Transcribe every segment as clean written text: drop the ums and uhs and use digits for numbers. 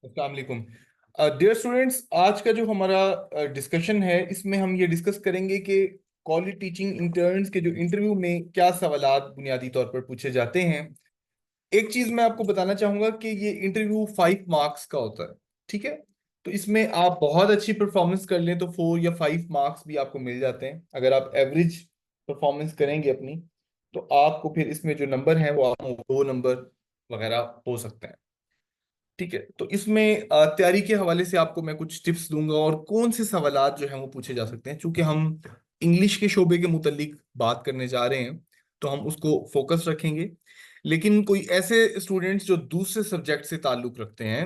अस्सलाम वालेकुम। Dear students, आज का जो हमारा डिस्कशन है, इसमें हम ये डिस्कस करेंगे कि कॉलेज टीचिंग इंटर्न्स के जो इंटरव्यू में क्या सवालात बुनियादी तौर पर पूछे जाते हैं। एक चीज मैं आपको बताना चाहूंगा कि ये इंटरव्यू 5 मार्क्स का होता है। ठीक है। तो इसमें आप बहुत अच्छी परफॉर्मेंस कर लें तो 4 या 5 मार्क्स भी आपको मिल जाते हैं। अगर आप एवरेज परफॉर्मेंस करेंगे अपनी, तो आपको फिर इसमें जो नंबर हैं वो आपको 2 नंबर वगैरह हो सकते हैं। ठीक है। तो इसमें तैयारी के हवाले से आपको मैं कुछ टिप्स दूंगा और कौन से सवालात जो हैं वो पूछे जा सकते हैं। चूंकि हम इंग्लिश के शोबे के मुतालिक बात करने जा रहे हैं, तो हम उसको फोकस रखेंगे। लेकिन कोई ऐसे स्टूडेंट्स जो दूसरे सब्जेक्ट से ताल्लुक रखते हैं,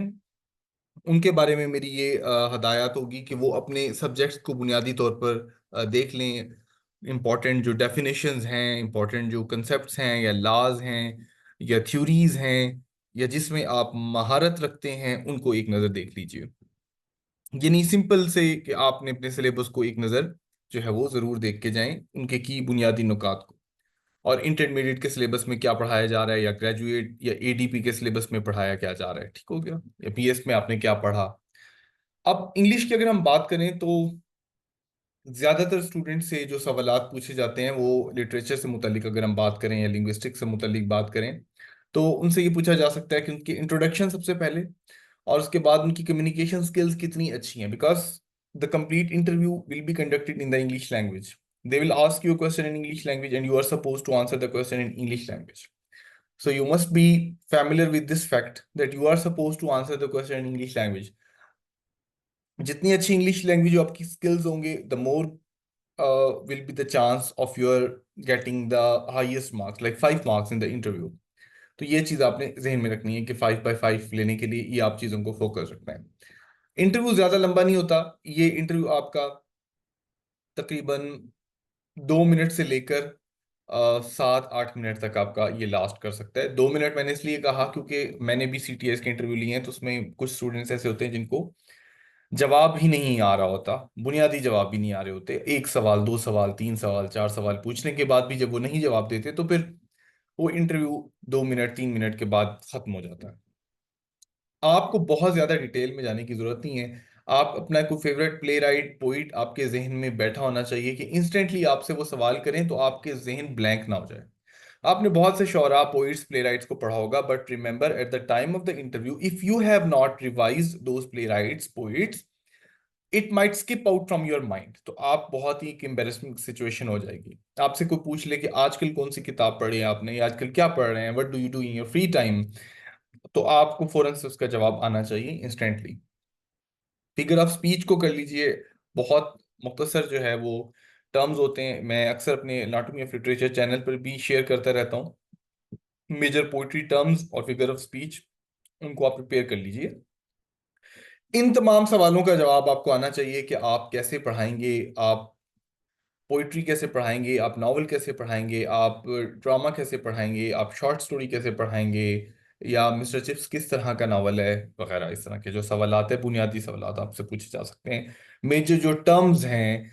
उनके बारे में मेरी ये हदायत होगी कि वो अपने सब्जेक्ट्स को बुनियादी तौर पर देख लें। इम्पॉर्टेंट जो डेफिनेशंस हैं, इम्पॉर्टेंट जो कंसेप्ट्स हैं या लॉज हैं या थ्योरीज हैं या जिसमें आप महारत रखते हैं, उनको एक नज़र देख लीजिए। ये नहीं सिंपल से कि आपने अपने सिलेबस को एक नज़र जो है वो ज़रूर देख के जाएं, उनके की बुनियादी नुकात को। और इंटरमीडिएट के सिलेबस में क्या पढ़ाया जा रहा है, या ग्रेजुएट या एडीपी के सिलेबस में पढ़ाया क्या जा रहा है, ठीक हो गया, या पीएस में आपने क्या पढ़ा। अब इंग्लिश की अगर हम बात करें तो ज्यादातर स्टूडेंट से जो सवालात पूछे जाते हैं वो लिटरेचर से मुतलिक अगर हम बात करें या लिंग्विस्टिक्स से मुतलिक बात करें, तो उनसे ये पूछा जा सकता है कि उनकी इंट्रोडक्शन सबसे पहले, और उसके बाद उनकी कम्युनिकेशन स्किल्स कितनी अच्छी हैं, because the complete interview will be conducted in the English language. They will ask you question in English language and you are suppose to answer the question in English language. So you must be familiar with this fact that you are supposed to answer the question in English language. जितनी अच्छी English language आपकी skills होंगे, the more will be the chance of your getting the highest marks, like 5 marks in the interview. तो ये चीज आपने जहन में रखनी है कि 5/5 लेने के लिए ये आप चीजों को फोकस रखना है। इंटरव्यू ज्यादा लंबा नहीं होता। ये इंटरव्यू आपका तकरीबन 2 मिनट से लेकर 7-8 मिनट तक आपका ये लास्ट कर सकता है। 2 मिनट मैंने इसलिए कहा क्योंकि मैंने भी सीटीएस के इंटरव्यू लिए हैं, तो उसमें कुछ स्टूडेंट्स ऐसे होते हैं जिनको जवाब ही नहीं आ रहा होता, बुनियादी जवाब भी नहीं आ रहे होते। एक सवाल, दो सवाल, तीन सवाल, चार सवाल पूछने के बाद भी जब वो नहीं जवाब देते, तो फिर वो इंटरव्यू 2 मिनट 3 मिनट के बाद खत्म हो जाता है। आपको बहुत ज्यादा डिटेल में जाने की जरूरत नहीं है। आप अपना कोई फेवरेट प्ले राइट, पोइट आपके जहन में बैठा होना चाहिए कि इंस्टेंटली आपसे वो सवाल करें तो आपके जहन ब्लैंक ना हो जाए। आपने बहुत से शोरा, पोइट्स, प्ले राइट्स को पढ़ा होगा, but remember at the time of the interview if you have not revise those play rights, poets, it might skip out from your mind. तो आप बहुत ही एक एम्बेरसमेंट सिचुएशन हो जाएगी। आपसे कोई पूछ ले कि आजकल कौन सी किताब पढ़ी है आपने, या आजकल क्या पढ़ रहे हैं, what do you do in your free time, तो आपको फौरन से उसका जवाब आना चाहिए इंस्टेंटली। फिगर ऑफ स्पीच को कर लीजिए। बहुत मुख्तसर जो है वो टर्म्स होते हैं, मैं अक्सर अपने एनाटॉमी ऑफ लिटरेचर चैनल पर भी शेयर करता रहता हूँ। मेजर पोइट्री टर्म्स और फिगर ऑफ स्पीच, उनको आप प्रिपेयर कर लीजिए। इन तमाम सवालों का जवाब आपको आना चाहिए कि आप कैसे पढ़ाएंगे, आप पोइट्री कैसे पढ़ाएंगे, आप नावल कैसे पढ़ाएंगे, आप ड्रामा कैसे पढ़ाएंगे, आप शॉर्ट स्टोरी कैसे पढ़ाएंगे, या मिस्टर चिप्स किस तरह का नावल है, वगैरह। इस तरह के जो सवालात है, बुनियादी सवालात आपसे पूछे जा सकते हैं। मेजर जो टर्म्स हैं,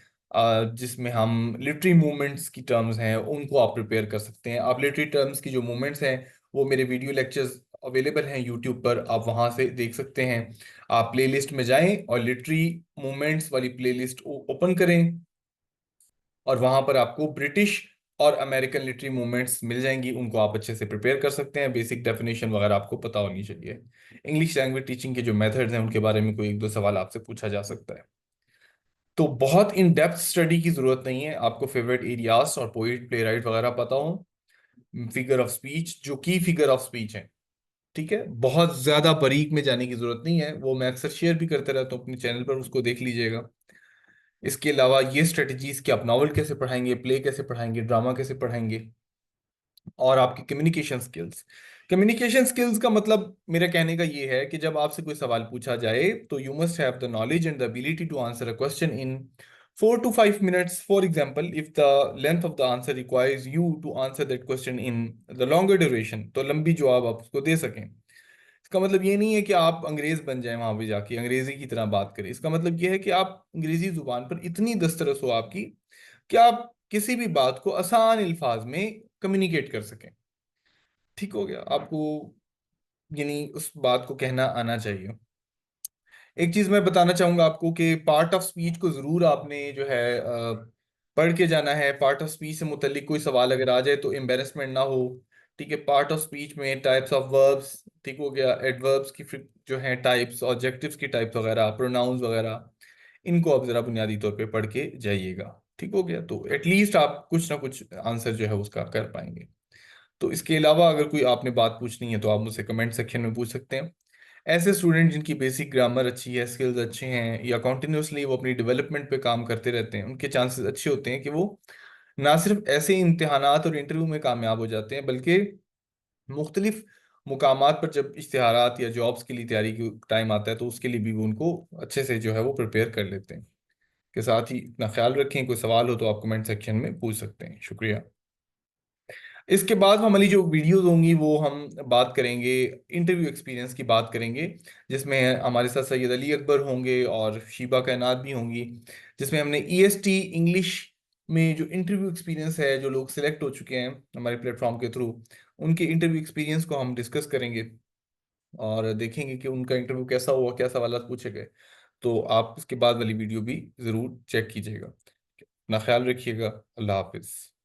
जिसमें हम लिटरेरी मूवमेंट्स की टर्म्स हैं, उनको आप प्रिपेयर कर सकते हैं। आप लिटरेरी टर्म्स की जो मूवमेंट्स हैं, वो मेरे वीडियो लेक्चर्स अवेलेबल हैं यूट्यूब पर, आप वहां से देख सकते हैं। आप प्लेलिस्ट में जाएं और लिटरेरी मूवमेंट्स वाली प्लेलिस्ट ओपन करें, और वहां पर आपको ब्रिटिश और अमेरिकन लिटरेरी मूवमेंट्स मिल जाएंगी। उनको आप अच्छे से प्रिपेयर कर सकते हैं। बेसिक डेफिनेशन वगैरह आपको पता होनी चाहिए। इंग्लिश लैंग्वेज टीचिंग के जो मेथड्स हैं, उनके बारे में कोई एक दो सवाल आपसे पूछा जा सकता है। तो बहुत इन डेप्थ स्टडी की जरूरत नहीं है। आपको फेवरेट एरियाज और पोइट, प्ले राइट वगैरह पता हो, फिगर ऑफ स्पीच, जो की फिगर ऑफ स्पीच है, ठीक है, बहुत ज्यादा बारीक में जाने की जरूरत नहीं है। वो मैं अक्सर शेयर भी करते रहता हूँ अपने चैनल पर, उसको देख लीजिएगा। इसके अलावा ये स्ट्रेटजीज कि आप नॉवल कैसे पढ़ाएंगे, प्ले कैसे पढ़ाएंगे, ड्रामा कैसे पढ़ाएंगे, और आपकी कम्युनिकेशन स्किल्स। कम्युनिकेशन स्किल्स का मतलब मेरा कहने का ये है कि जब आपसे कोई सवाल पूछा जाए, तो you must have the knowledge and the ability to answer a question in 4 to 5 minutes. For example, if the length of the answer requires you to answer that question in the longer duration, तो लंबी जवाब आप उसको दे सकें। इसका मतलब ये नहीं है कि आप अंग्रेज बन जाएं, वहां पे जाके अंग्रेजी की तरह बात करें। इसका मतलब ये है कि आप अंग्रेजी जुबान पर इतनी दस्तरस हो आपकी कि आप किसी भी बात को आसान अल्फाज में कम्युनिकेट कर सकें। ठीक हो गया। आपको यानी उस बात को कहना आना चाहिए। एक चीज मैं बताना चाहूंगा आपको कि पार्ट ऑफ स्पीच को जरूर आपने जो है पढ़ के जाना है। पार्ट ऑफ स्पीच से मुतल्लिक कोई सवाल अगर आ जाए तो एम्बेरसमेंट ना हो। ठीक है, पार्ट ऑफ स्पीच में टाइप्स ऑफ वर्ब्स, ठीक हो गया, एडवर्ब्स की जो है टाइप्स, ऑब्जेक्टिव्स की टाइप्स वगैरह, प्रोनाउंस वगैरह, इनको आप जरा बुनियादी तौर पे पढ़ के जाइएगा। ठीक हो गया, तो एटलीस्ट आप कुछ ना कुछ आंसर जो है उसका कर पाएंगे। तो इसके अलावा अगर कोई आपने बात पूछनी है तो आप मुझसे कमेंट सेक्शन में पूछ सकते हैं। ऐसे स्टूडेंट जिनकी बेसिक ग्रामर अच्छी है, स्किल्स अच्छे हैं, या कॉन्टिन्यूसली वो अपनी डेवलपमेंट पे काम करते रहते हैं, उनके चांसेस अच्छे होते हैं कि वो ना सिर्फ ऐसे इम्तिहानात और इंटरव्यू में कामयाब हो जाते हैं, बल्कि मुख्तलिफ मुकामात पर जब इश्तिहारात या जॉब्स के लिए तैयारी की टाइम आता है तो उसके लिए भी वो उनको अच्छे से जो है वो प्रिपेयर कर लेते हैं। के साथ ही अपना ख्याल रखें। कोई सवाल हो तो आप कमेंट सेक्शन में पूछ सकते हैं। शुक्रिया। इसके बाद हमारी जो वीडियोस होंगी वो हम बात करेंगे, इंटरव्यू एक्सपीरियंस की बात करेंगे, जिसमें हमारे साथ सैयद अली अकबर होंगे और शीबा कायनात भी होंगी, जिसमें हमने ईएसटी इंग्लिश में जो इंटरव्यू एक्सपीरियंस है, जो लोग सिलेक्ट हो चुके हैं हमारे प्लेटफॉर्म के थ्रू, उनके इंटरव्यू एक्सपीरियंस को हम डिस्कस करेंगे और देखेंगे कि उनका इंटरव्यू कैसा हुआ, क्या सवाल पूछे गए। तो आप उसके बाद वाली वीडियो भी ज़रूर चेक कीजिएगा। अपना ख्याल रखिएगा। अल्लाह हाफिज़।